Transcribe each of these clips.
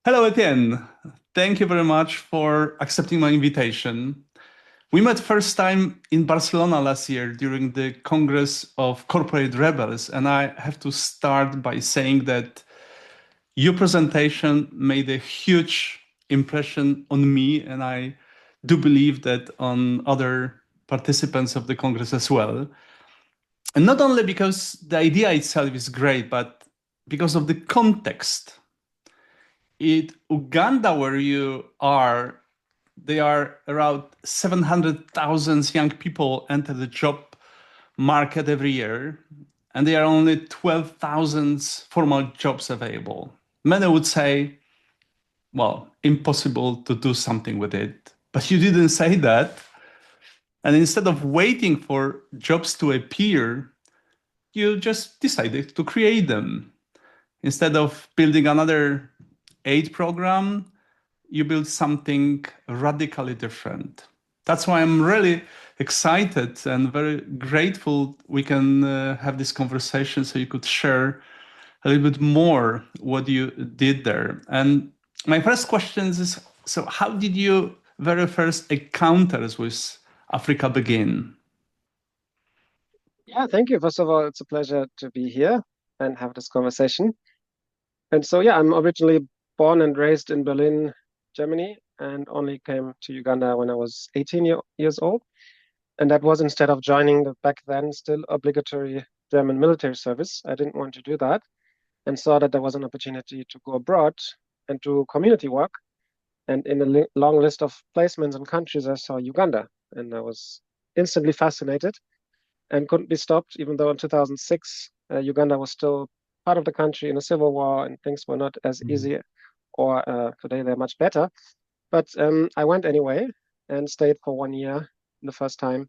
Hello, Etienne. Thank you very much for accepting my invitation. We met first time in Barcelona last year during the Congress of Corporate Rebels, and I have to start by saying that your presentation made a huge impression on me, and I do believe that on other participants of the Congress as well. And not only because the idea itself is great, but because of the context. In Uganda, where you are, they are around 700,000 young people enter the job market every year, and there are only 12,000 formal jobs available. Many would say, well, impossible to do something with it. But you didn't say that. And instead of waiting for jobs to appear, you just decided to create them. Instead of building another aid program, you build something radically different. That's why I'm really excited and very grateful we can have this conversation so you could share a little bit more what you did there. And my first question is, so how did your very first encounters with Africa begin? Yeah, thank you. First of all, it's a pleasure to be here and have this conversation. And so, yeah, I'm originally born and raised in Berlin, Germany, and only came to Uganda when I was 18 years old. And that was instead of joining the back then still obligatory German military service. I didn't want to do that and saw that there was an opportunity to go abroad and do community work. And in a long list of placements and countries, I saw Uganda, and I was instantly fascinated and couldn't be stopped, even though in 2006, Uganda was still part of the country in a civil war and things were not as easy, or today they're much better. But I went anyway and stayed for 1 year the first time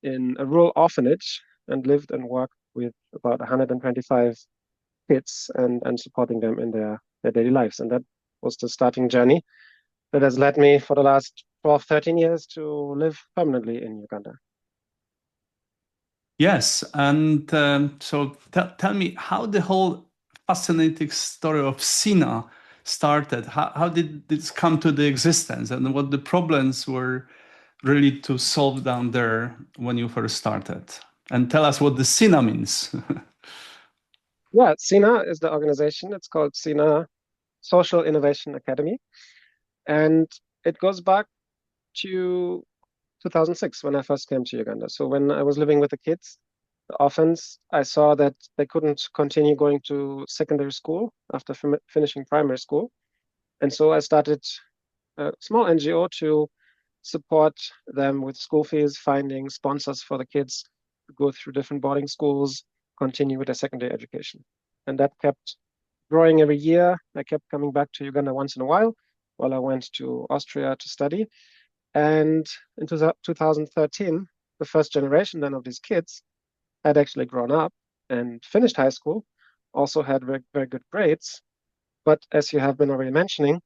in a rural orphanage and lived and worked with about 125 kids and supporting them in their daily lives. And that was the starting journey that has led me for the last 12, 13 years to live permanently in Uganda. Yes, and so tell me how the whole fascinating story of Sina started. How did this come to the existence, and what the problems were really to solve down there when you first started? And tell us what the Sina means. Yeah, SINA is the organization. It's called SINA Social Innovation Academy. And it goes back to 2006 when I first came to Uganda. So when I was living with the kids, the orphans, I saw that they couldn't continue going to secondary school after finishing primary school. And so I started a small NGO to support them with school fees, finding sponsors for the kids to go through different boarding schools, continue with their secondary education. And that kept growing every year. I kept coming back to Uganda once in a while I went to Austria to study. And in 2013, the first generation then of these kids had actually grown up and finished high school, also had very, very good grades. But as you have been already mentioning,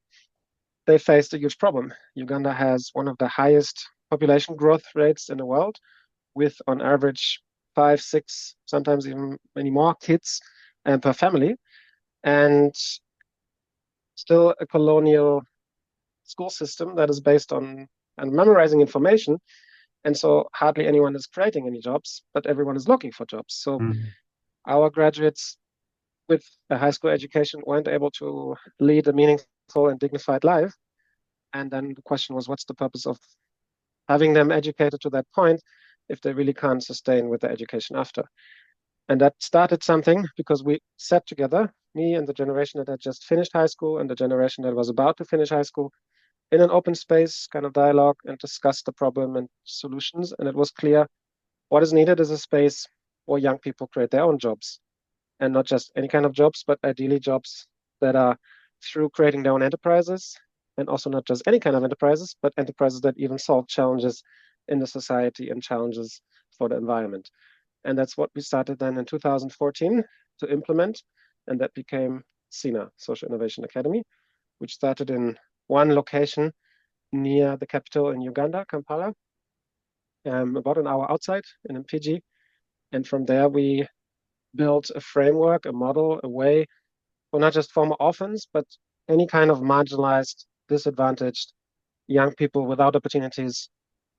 they faced a huge problem. Uganda has one of the highest population growth rates in the world, with on average 5, 6, sometimes even many more kids per family, and still a colonial school system that is based on and memorizing information. And so hardly anyone is creating any jobs, but everyone is looking for jobs. So Mm. our graduates with a high school education weren't able to lead a meaningful and dignified life. And then the question was, what's the purpose of having them educated to that point if they really can't sustain with their education after? And that started something because we sat together, me and the generation that had just finished high school and the generation that was about to finish high school, in an open space kind of dialogue and discussed the problem and solutions. And it was clear what is needed is a space where young people create their own jobs, and not just any kind of jobs, but ideally jobs that are through creating their own enterprises, and also not just any kind of enterprises, but enterprises that even solve challenges in the society and challenges for the environment. And that's what we started then in 2014 to implement. And that became SINA, Social Innovation Academy, which started in one location near the capital in Uganda, Kampala, about an hour outside in Mpigi. And from there, we built a framework, a model, a way for not just former orphans, but any kind of marginalized, disadvantaged young people without opportunities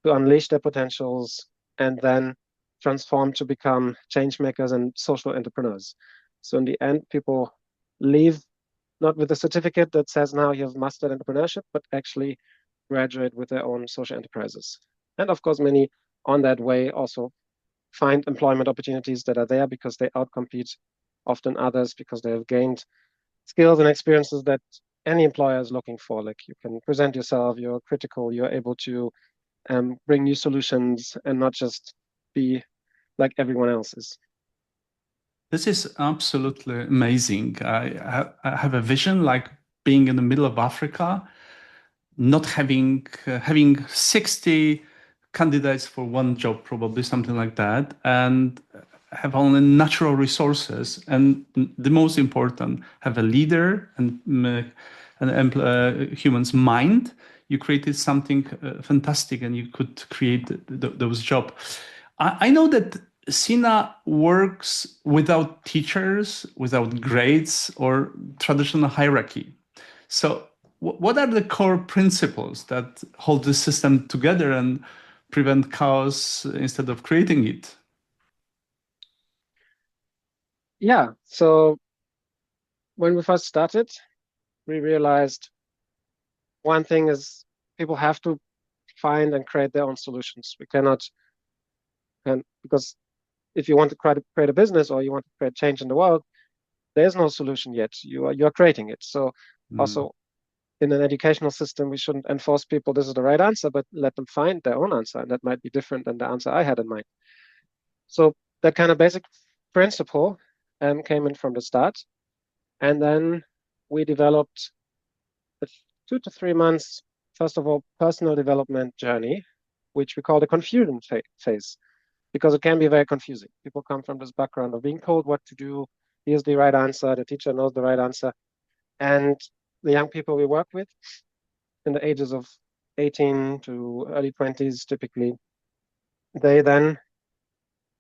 to unleash their potentials and then transform to become change makers and social entrepreneurs. So in the end, people leave not with a certificate that says now you have mastered entrepreneurship, but actually graduate with their own social enterprises. And of course, many on that way also find employment opportunities that are there because they outcompete often others because they have gained skills and experiences that any employer is looking for. Like you can present yourself, you're critical, you're able to bring new solutions and not just be like everyone else is. This is absolutely amazing. I have a vision like being in the middle of Africa, not having 60 candidates for one job, probably something like that, and have only natural resources. And the most important, have a leader and human's mind. You created something fantastic, and you could create those jobs. I know that Sina works without teachers, without grades or traditional hierarchy. So what are the core principles that hold the system together and prevent chaos instead of creating it? Yeah, so when we first started, we realized one thing is people have to find and create their own solutions. We cannot, and because if you want to create a business or you want to create change in the world, there's no solution yet. You are creating it. So also in an educational system, we shouldn't enforce people this is the right answer, but let them find their own answer, and that might be different than the answer I had in mind. So that kind of basic principle came in from the start, and then we developed a 2 to 3 months, first of all, personal development journey, which we call the confusion phase, because it can be very confusing. People come from this background of being told what to do. Here's the right answer. The teacher knows the right answer. And the young people we work with in the ages of 18 to early 20s, typically, they then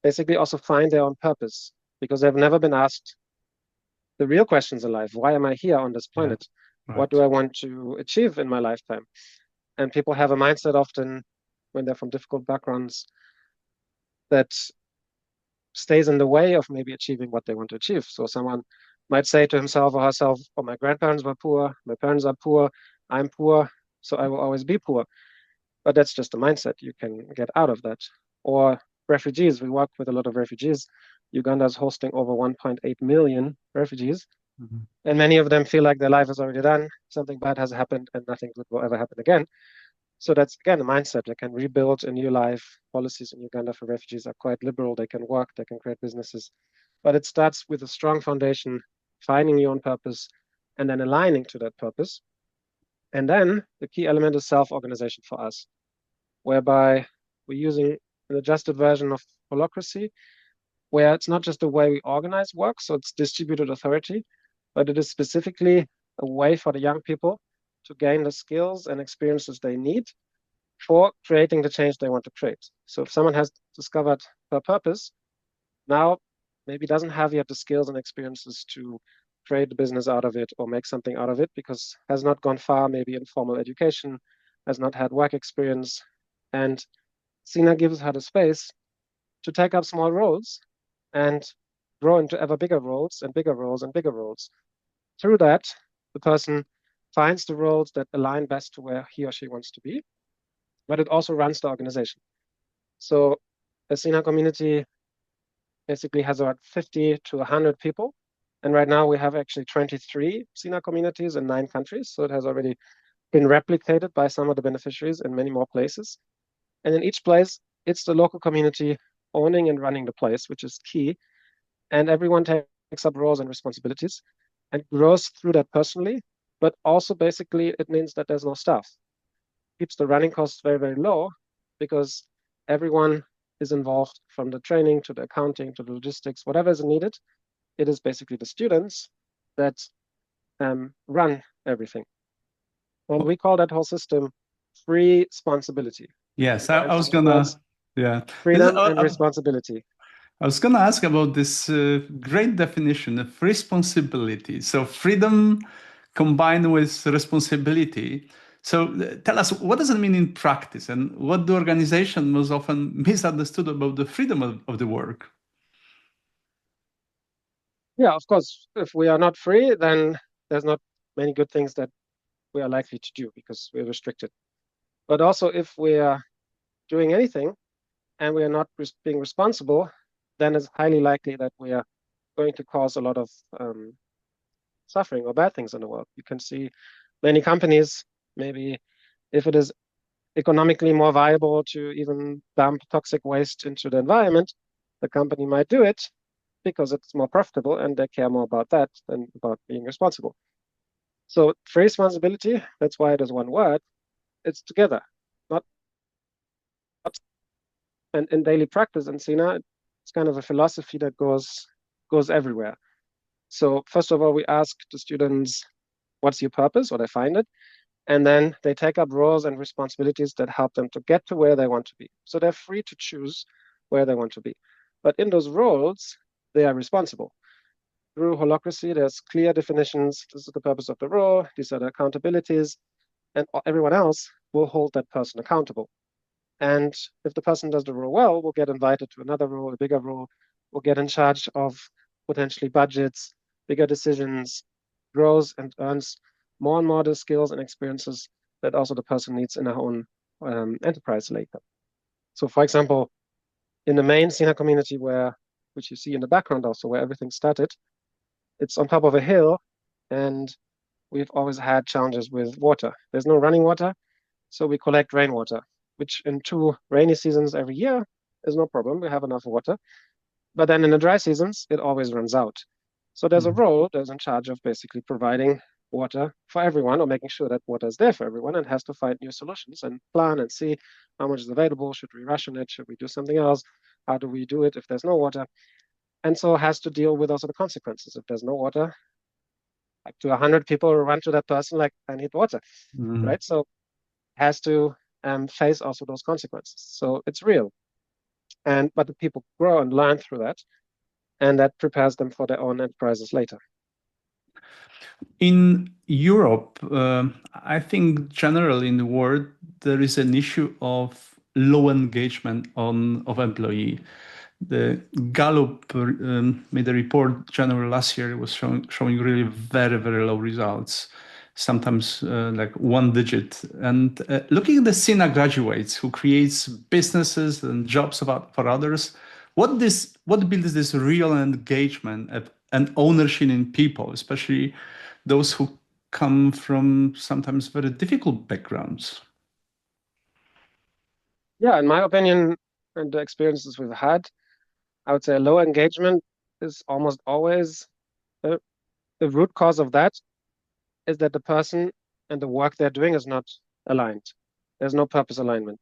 basically also find their own purpose because they've never been asked the real questions in life. Why am I here on this planet? Yeah, right. What do I want to achieve in my lifetime? And people have a mindset often when they're from difficult backgrounds that stays in the way of maybe achieving what they want to achieve. So someone might say to himself or herself, oh, my grandparents were poor, my parents are poor, I'm poor, so I will always be poor. But that's just a mindset. You can get out of that. Or refugees, we work with a lot of refugees. Uganda is hosting over 1.8 million refugees. Mm-hmm. And many of them feel like their life is already done, something bad has happened, and nothing good will ever happen again. So that's, again, a mindset. They can rebuild a new life. Policies in Uganda for refugees are quite liberal. They can work, they can create businesses. But it starts with a strong foundation, finding your own purpose, and then aligning to that purpose. And then the key element is self-organization for us, whereby we're using an adjusted version of holacracy, where it's not just the way we organize work, so it's distributed authority, but it is specifically a way for the young people to gain the skills and experiences they need for creating the change they want to create. So if someone has discovered their purpose, now maybe doesn't have yet the skills and experiences to create a business out of it or make something out of it because has not gone far, maybe in formal education, has not had work experience. And Sina gives her the space to take up small roles and grow into ever bigger roles and bigger roles and bigger roles. Through that, the person finds the roles that align best to where he or she wants to be, but it also runs the organization. So the Sina community basically has about 50 to 100 people. And right now we have actually 23 Sina communities in 9 countries. So it has already been replicated by some of the beneficiaries in many more places. And in each place, it's the local community owning and running the place, which is key. And everyone takes up roles and responsibilities and grows through that personally. But also basically it means that there's no staff. Keeps the running costs very, very low because everyone is involved from the training to the accounting to the logistics, whatever is needed. It is basically the students that run everything. And we call that whole system free responsibility. Yes, I was gonna, yeah. Freedom and responsibility. I was gonna ask about this great definition of responsibility. So freedom combined with responsibility. So tell us, what does it mean in practice, and what do organizations most often misunderstood about the freedom of the work? Yeah, of course, if we are not free, then there's not many good things that we are likely to do because we're restricted. But also, if we are doing anything and we are not being responsible, then it's highly likely that we are going to cause a lot of suffering or bad things in the world. You can see many companies, maybe if it is economically more viable to even dump toxic waste into the environment, the company might do it because it's more profitable and they care more about that than about being responsible. So free responsibility, that's why it is one word, it's together, not. And in daily practice in Sina, it's kind of a philosophy that goes everywhere. So first of all, we ask the students, what's your purpose, or they find it, and then they take up roles and responsibilities that help them to get to where they want to be. So they're free to choose where they want to be. But in those roles, they are responsible. Through holacracy, there's clear definitions. This is the purpose of the role. These are the accountabilities. And everyone else will hold that person accountable. And if the person does the role well, will get invited to another role, a bigger role, will get in charge of potentially budgets, bigger decisions, grows and earns more and more the skills and experiences that also the person needs in their own enterprise later. So for example, in the main Sina community which you see in the background also, where everything started, it's on top of a hill, and we've always had challenges with water. There's no running water, so we collect rainwater, which in 2 rainy seasons every year is no problem. We have enough water. But then in the dry seasons, it always runs out. So there's a role that's in charge of basically providing water for everyone, or making sure that water is there for everyone, and has to find new solutions and plan and see how much is available. Should we ration it? Should we do something else? How do we do it if there's no water? And so has to deal with also the consequences. If there's no water, up to 100 people run to that person like, I need water, right? So has to face also those consequences. So it's real. But the people grow and learn through that, and that prepares them for their own enterprises later. In Europe, I think generally in the world, there is an issue of low engagement of employee. The Gallup made a report January last year. It was showing really very, very low results, sometimes like 1 digit. And looking at the Sina graduates who creates businesses and jobs for others, what builds this real engagement and ownership in people, especially those who come from sometimes very difficult backgrounds? Yeah, in my opinion, and the experiences we've had, I would say low engagement is almost always the root cause of that is that the person and the work they're doing is not aligned. There's no purpose alignment.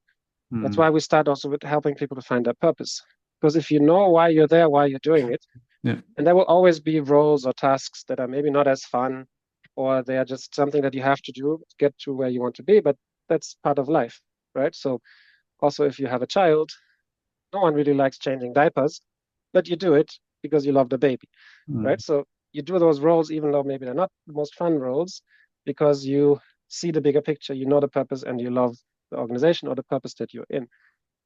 That's why we start also with helping people to find their purpose. Because if you know why you're there, why you're doing it, and there will always be roles or tasks that are maybe not as fun, or they are just something that you have to do to get to where you want to be, but that's part of life, right? So also if you have a child, no one really likes changing diapers, but you do it because you love the baby, right? So you do those roles, even though maybe they're not the most fun roles, because you see the bigger picture, you know the purpose, and you love the organization or the purpose that you're in.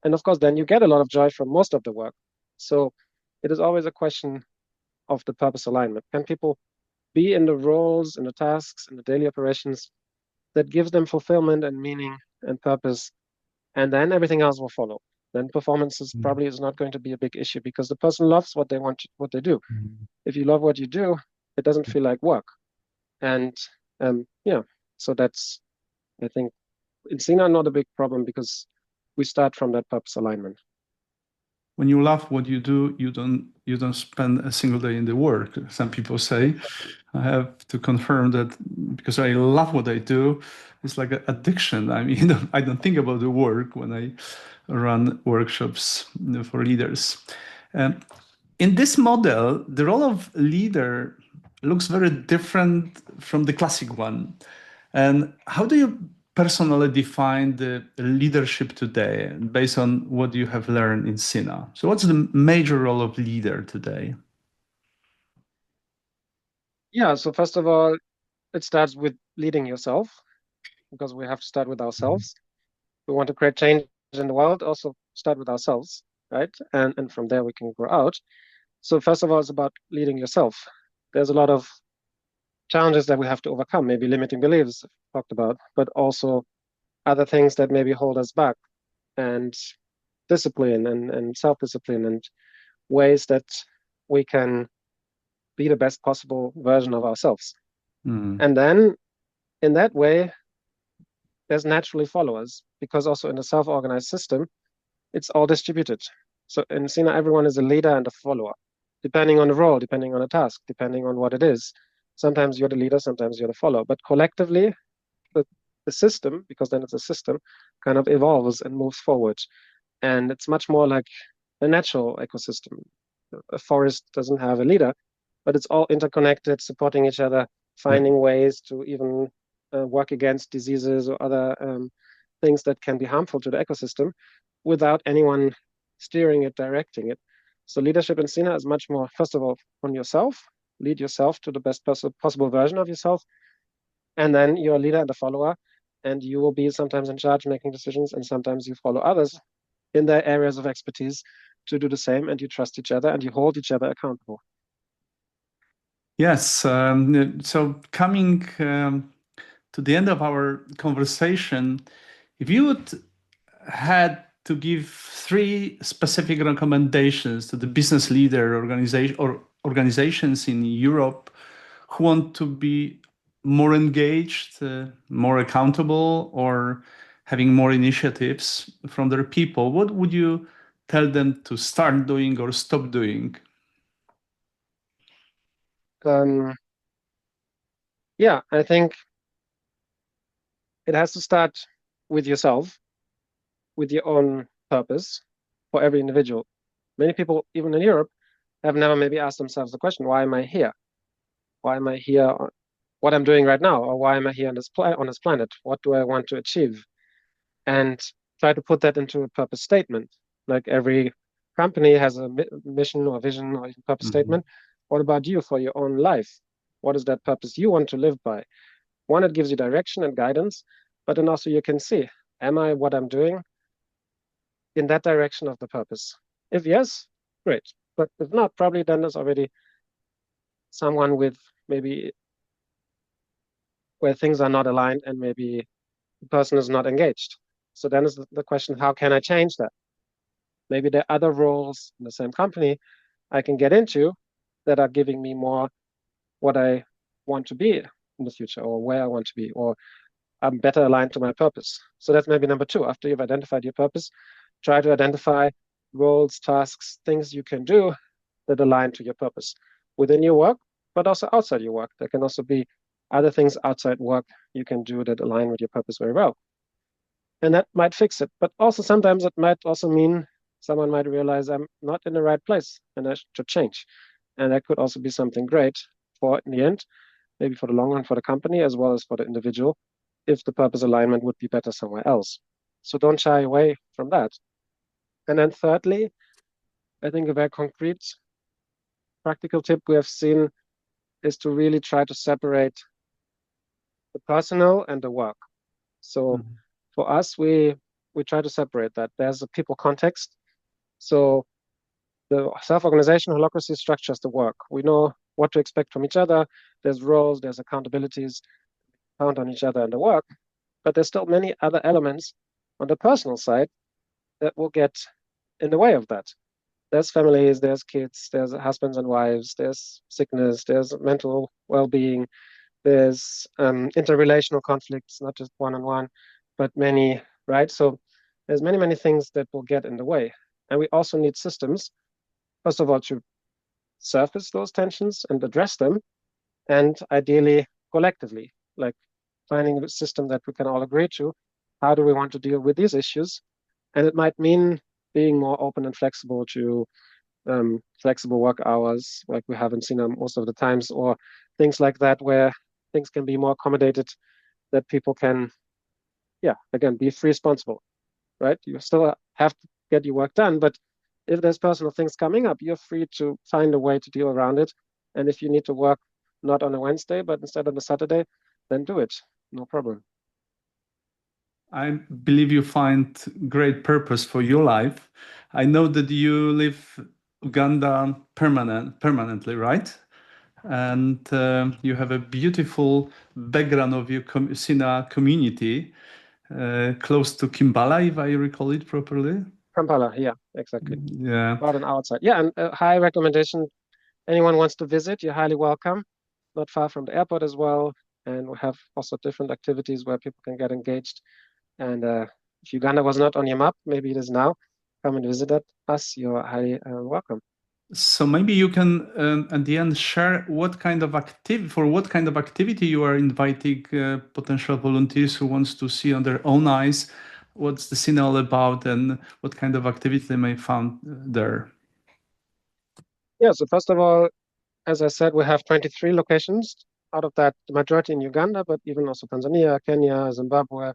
And of course, then you get a lot of joy from most of the work. So it is always a question of the purpose alignment. Can people be in the roles and the tasks and the daily operations that gives them fulfillment and meaning and purpose, and then everything else will follow. Then performance probably is not going to be a big issue because the person loves what they do. If you love what you do, it doesn't feel like work. And so that's, I think, in Sina not a big problem because we start from that purpose alignment. When you love what you do, you don't spend a single day in the work. Some people say. I have to confirm that because I love what I do. It's like an addiction. I mean, I don't think about the work when I run workshops for leaders. In this model, the role of leader looks very different from the classic one. And how do you personally define the leadership today based on what you have learned in Sina? So what's the major role of leader today? Yeah, so first of all, it starts with leading yourself, because we have to start with ourselves. We want to create change in the world, also start with ourselves, right? And from there we can grow out. So first of all, it's about leading yourself. There's a lot of challenges that we have to overcome, maybe limiting beliefs talked about, but also other things that maybe hold us back, and discipline and self-discipline, and ways that we can be the best possible version of ourselves. And then in that way, there's naturally followers, because also in a self-organized system, it's all distributed. So in Sina, everyone is a leader and a follower, depending on the role, depending on the task, depending on what it is. Sometimes you're the leader, sometimes you're the follower. But collectively, the system, because then it's a system, kind of evolves and moves forward. And it's much more like a natural ecosystem. A forest doesn't have a leader, but it's all interconnected, supporting each other, finding ways to even work against diseases or other things that can be harmful to the ecosystem without anyone steering it, directing it. So leadership in Sina is much more, first of all, on yourself, lead yourself to the best possible version of yourself. And then you're a leader and a follower, and you will be sometimes in charge making decisions, and sometimes you follow others in their areas of expertise to do the same, and you trust each other and you hold each other accountable. Yes. So coming to the end of our conversation, if you would had to give 3 specific recommendations to the business leader organization or organizations in Europe who want to be more engaged, more accountable, or having more initiatives from their people, what would you tell them to start doing or stop doing? Yeah, I think it has to start with yourself, with your own purpose for every individual. Many people, even in Europe, have never maybe asked themselves the question, why am I here? Why am I here? What I'm doing right now, or why am I here on this planet? What do I want to achieve? And try to put that into a purpose statement. Like every company has a mission or vision or even purpose statement. What about you for your own life? What is that purpose you want to live by? One, it gives you direction and guidance, but then also you can see, am I what I'm doing in that direction of the purpose? If yes, great. But if not, probably then there's already someone with maybe where things are not aligned and maybe the person is not engaged. So then is the question, how can I change that? Maybe there are other roles in the same company I can get into that are giving me more what I want to be in the future, or where I want to be, or I'm better aligned to my purpose. So that's maybe number 2. After you've identified your purpose, try to identify roles, tasks, things you can do that align to your purpose within your work, but also outside your work. There can also be other things outside work you can do that align with your purpose very well. And that might fix it. But also sometimes it might also mean someone might realize I'm not in the right place and I should change. And that could also be something great for, in the end, maybe for the long run for the company as well as for the individual, if the purpose alignment would be better somewhere else. So don't shy away from that. And then thirdly, I think a very concrete, practical tip we have seen is to really try to separate the personal and the work. So for us, we try to separate that. There's a people context. So the self-organization holacracy structures the work. We know what to expect from each other. There's roles, there's accountabilities, count on each other and the work. But there's still many other elements on the personal side that will get in the way of that. There's families, there's kids, there's husbands and wives, there's sickness, there's mental well-being, there's interrelational conflicts, not just one-on-one, but many, right? So there's many, many things that will get in the way. And we also need systems, first of all, to surface those tensions and address them, and ideally collectively, like finding a system that we can all agree to. How do we want to deal with these issues? And it might mean being more open and flexible to flexible work hours, like we haven't seen them most of the times, or things like that, where things can be more accommodated, that people can, again, be free responsible, right? You still have to get your work done, but if there's personal things coming up, you're free to find a way to deal around it. And if you need to work not on a Wednesday, but instead on a Saturday, then do it. No problem. I believe you find great purpose for your life. I know that you live Uganda permanently, right? And you have a beautiful background of your Sina community, close to Kimbala, if I recall it properly. Kampala, yeah, exactly. Yeah. About an hour outside. Yeah, and a high recommendation. Anyone wants to visit, you're highly welcome. Not far from the airport as well. And we have also different activities where people can get engaged. And if Uganda was not on your map, maybe it is now. Come and visit us. You're highly welcome. So maybe you can, at the end, share what kind of activity you are inviting potential volunteers who wants to see on their own eyes what's the scene all about and what kind of activity they may find there. Yeah, so first of all, as I said, we have 23 locations. Out of that, the majority in Uganda, but even also Tanzania, Kenya, Zimbabwe,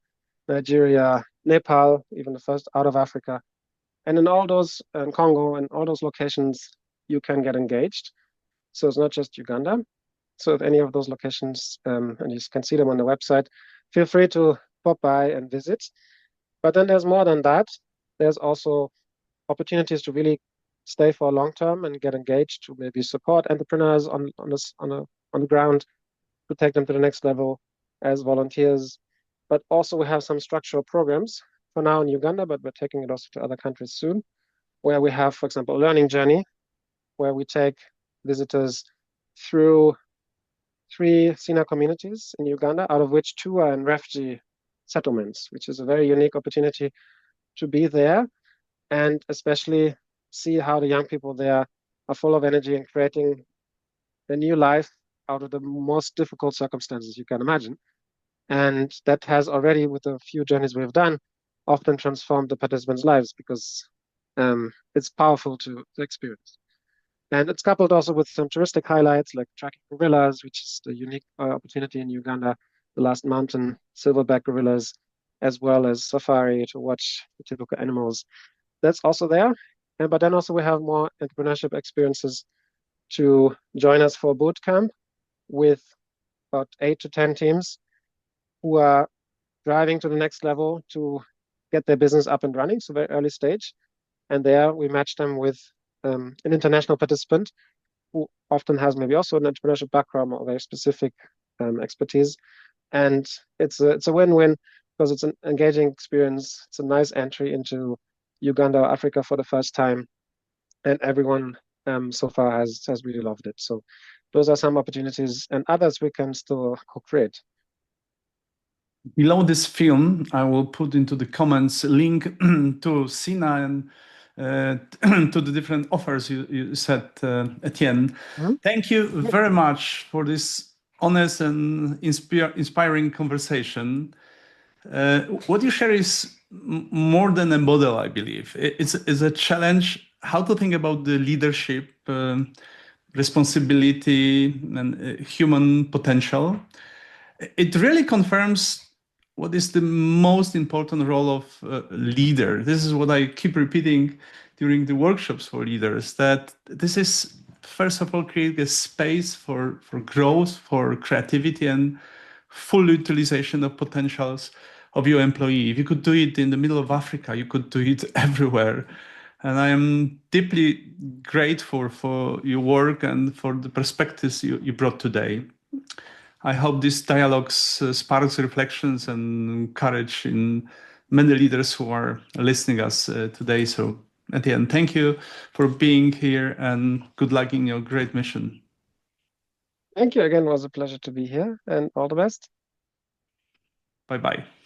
Nigeria, Nepal, even the first out of Africa. And in all those, Congo, and all those locations, you can get engaged. So it's not just Uganda. So if any of those locations, and you can see them on the website, feel free to pop by and visit. But then there's more than that. There's also opportunities to really stay for a long term and get engaged, to maybe support entrepreneurs on the ground, to take them to the next level as volunteers. But also we have some structural programs for now in Uganda, but we're taking it also to other countries soon, where we have, for example, a learning journey, where we take visitors through 3 Sina communities in Uganda, out of which 2 are in refugee settlements, which is a very unique opportunity to be there and especially see how the young people there are full of energy and creating a new life out of the most difficult circumstances you can imagine. And that has already, with a few journeys we've done, often transformed the participants' lives, because it's powerful to experience. And it's coupled also with some touristic highlights like tracking gorillas, which is the unique opportunity in Uganda, the last mountain silverback gorillas, as well as safari to watch the typical animals. That's also there. But then also we have more entrepreneurship experiences to join us for a boot camp with about 8 to 10 teams who are driving to the next level to get their business up and running, so very early stage. And there we match them with an international participant who often has maybe also an entrepreneurship background or very specific expertise. And it's a win-win, because it's an engaging experience. It's a nice entry into Uganda or Africa for the first time. And everyone so far has really loved it. So those are some opportunities, and others we can still co-create. Below this film, I will put into the comments a link to Sina and to the different offers you said, Etienne. Mm-hmm. Thank you very much for this honest and inspiring conversation. What you share is more than a model, I believe. It's a challenge how to think about the leadership, responsibility, and human potential. It really confirms what is the most important role of a leader. This is what I keep repeating during the workshops for leaders, that this is, first of all, create a space for growth, for creativity, and full utilization of potentials of your employee. If you could do it in the middle of Africa, you could do it everywhere. And I am deeply grateful for your work and for the perspectives you brought today. I hope this dialogue sparks reflections and courage in many leaders who are listening us today. So at the end, thank you for being here and good luck in your great mission. Thank you again. It was a pleasure to be here, and all the best. Bye-bye.